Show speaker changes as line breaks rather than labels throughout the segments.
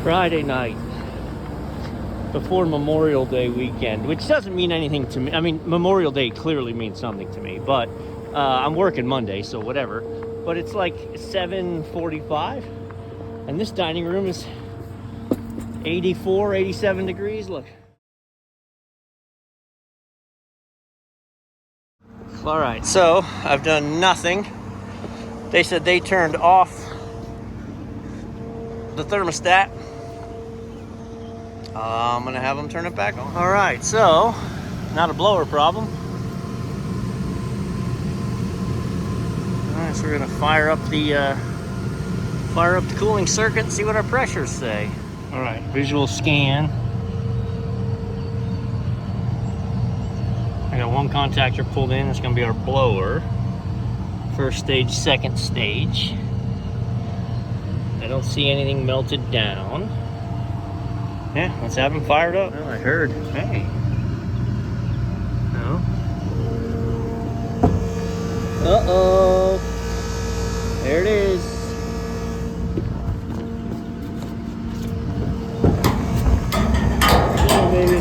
Friday night before Memorial Day weekend, which doesn't mean anything to me. I mean, Memorial Day clearly means something to me, but I'm working Monday, so whatever. But it's like 7:45, and this dining room is 84, 87 degrees. Look. All right, so I've done nothing. They said they turned off the thermostat. I'm gonna have them turn it back on. All right, so not a blower problem. All right, so we're gonna fire up the cooling circuit and see what our pressures say. All right, visual scan. I got one contactor pulled in. It's gonna be our blower. First stage, second stage. I don't see anything melted down. Yeah, let's have them fired up. Well, I heard. Hey. No. Uh-oh. There it is. Come on, baby.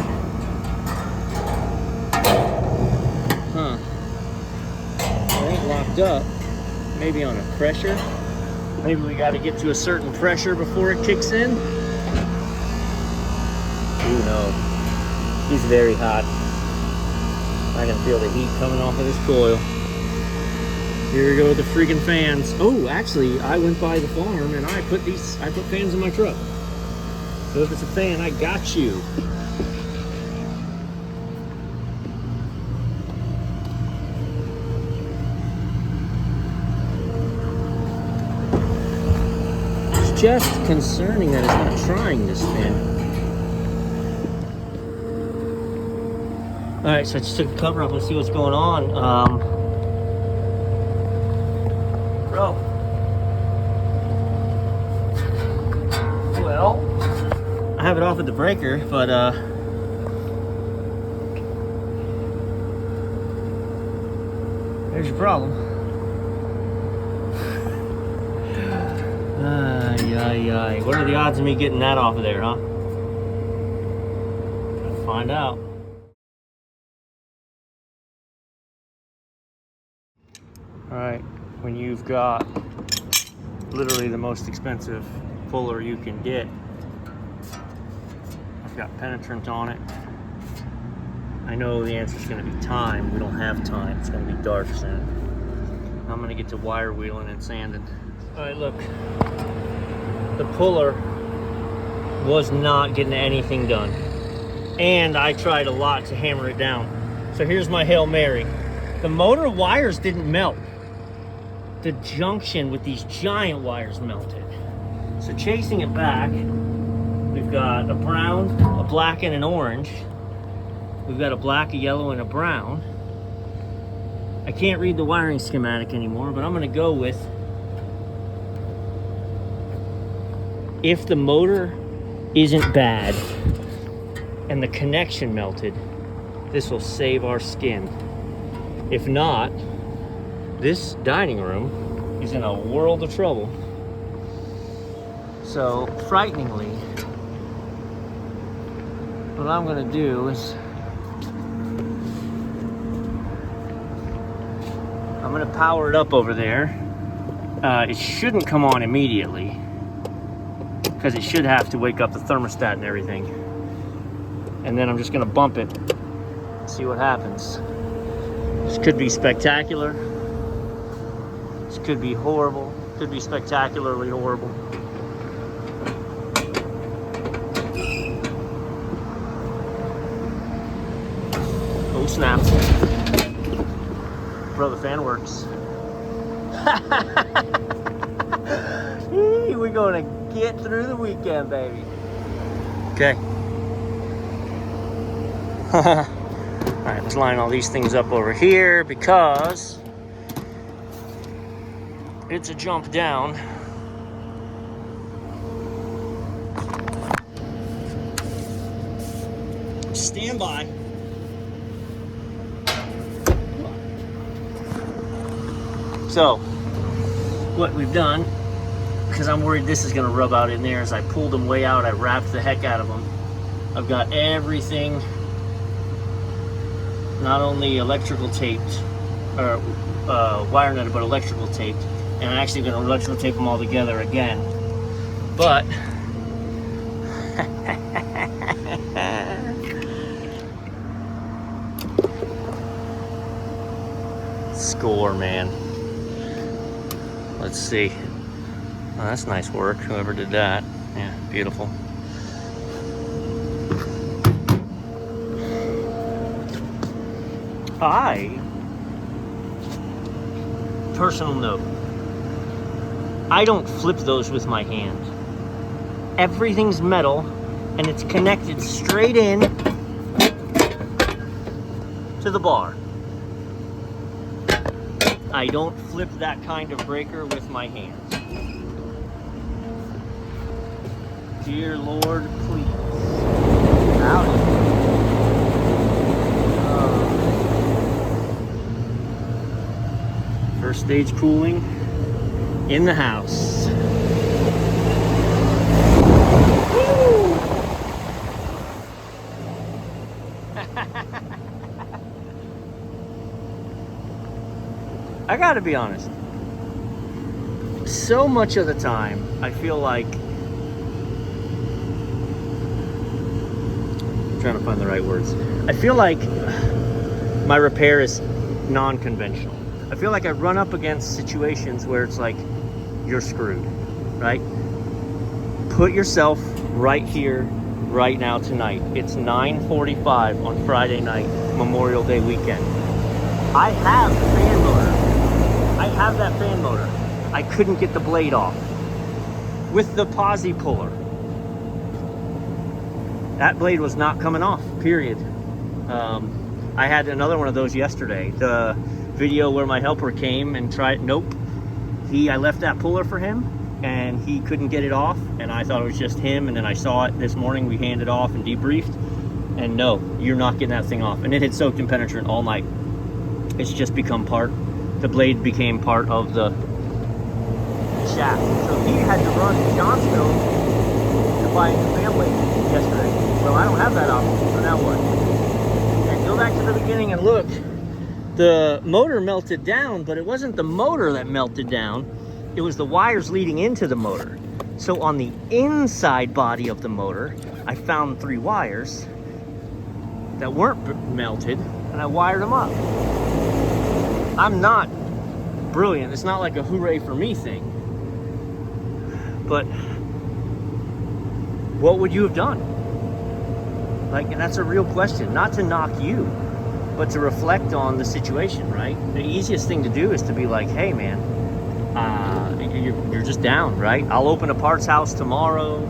Huh. It ain't locked up. Maybe on a pressure. Maybe we got to get to a certain pressure before it kicks in. Ooh, no. He's very hot. I can feel the heat coming off of this coil. Here we go with the freaking fans. Oh, actually, I went by the farm and I put fans in my truck. So if it's a fan, I got you. It's just concerning that it's not trying this fan. All right, so I just took the cover up. Let's see what's going on. Bro. Well, I have it off at the breaker, but there's your problem. Ay. What are the odds of me getting that off of there, huh? Gotta find out. All right, when you've got literally the most expensive puller you can get, I've got penetrant on it. I know the answer is going to be time. We don't have time. It's going to be dark soon. I'm going to get to wire wheeling and sanding. All right, look. The puller was not getting anything done. And I tried a lot to hammer it down. So here's my Hail Mary. The motor wires didn't melt. The junction with these giant wires melted. So chasing it back, we've got a brown, a black, and an orange. We've got a black, a yellow, and a brown. I can't read the wiring schematic anymore, but I'm gonna go with, if the motor isn't bad and the connection melted, this will save our skin. If not, this dining room is in a world of trouble. So, frighteningly, what I'm gonna do is I'm gonna power it up over there. It shouldn't come on immediately because it should have to wake up the thermostat and everything. And then I'm just gonna bump it, see what happens. This could be spectacular. This could be horrible. Could be spectacularly horrible. Oh snap. Bro, the fan works. We're gonna get through the weekend, baby. Okay. Alright, let's line all these things up over here because it's a jump down. Stand by. So, what we've done because I'm worried this is gonna rub out in there. As I pulled them way out, I wrapped the heck out of them. I've got everything, not only electrical taped, or wire netted, but electrical taped. And I'm actually gonna electrical tape them all together again. But, score, man. Let's see. Oh, that's nice work, whoever did that. Yeah, beautiful. Personal note, I don't flip those with my hand. Everything's metal and it's connected straight in to the bar. I don't flip that kind of breaker with my hands. Dear Lord, please. Howdy. First stage cooling in the house. Woo! I gotta be honest. So much of the time, I feel like, I'm trying to find the right words. I feel like my repair is non-conventional. I feel like I run up against situations where it's like, you're screwed, right? Put yourself right here, right now, tonight. It's 9:45 on Friday night, Memorial Day weekend. I have the fan motor. I have that fan motor. I couldn't get the blade off with the posi puller. That blade was not coming off, period. I had another one of those yesterday. The video where my helper came and tried, nope. I left that puller for him and he couldn't get it off, and I thought it was just him, and then I saw it this morning, we handed off and debriefed, and no, you're not getting that thing off. And it had soaked in penetrant all night. It's just become the blade became part of the shaft. So he had to run to Johnsville to buy a new fan blade yesterday. Well, I don't have that option, so now what? And go back to the beginning and look. The motor melted down, but it wasn't the motor that melted down. It was the wires leading into the motor. So on the inside body of the motor, I found 3 wires that weren't melted, and I wired them up. I'm not brilliant. It's not like a hooray for me thing. But what would you have done? Like, and that's a real question. Not to knock you, but to reflect on the situation, right? The easiest thing to do is to be like, hey man, you're just down, right? I'll open a parts house tomorrow,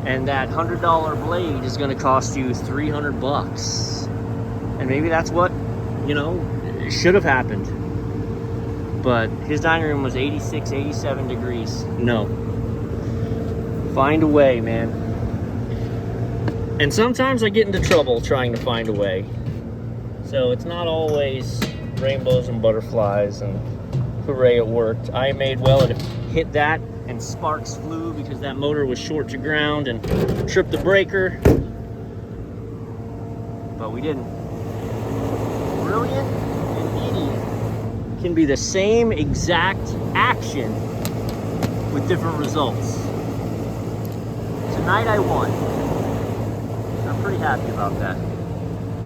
and that $100 blade is gonna cost you $300. And maybe that's what, should have happened. But his dining room was 86, 87 degrees. No. Find a way, man. And sometimes I get into trouble trying to find a way. So it's not always rainbows and butterflies and hooray, it worked. I made well, it hit that and sparks flew because that motor was short to ground and tripped the breaker. But we didn't. Brilliant and idiot can be the same exact action with different results. Tonight I won. I'm pretty happy about that.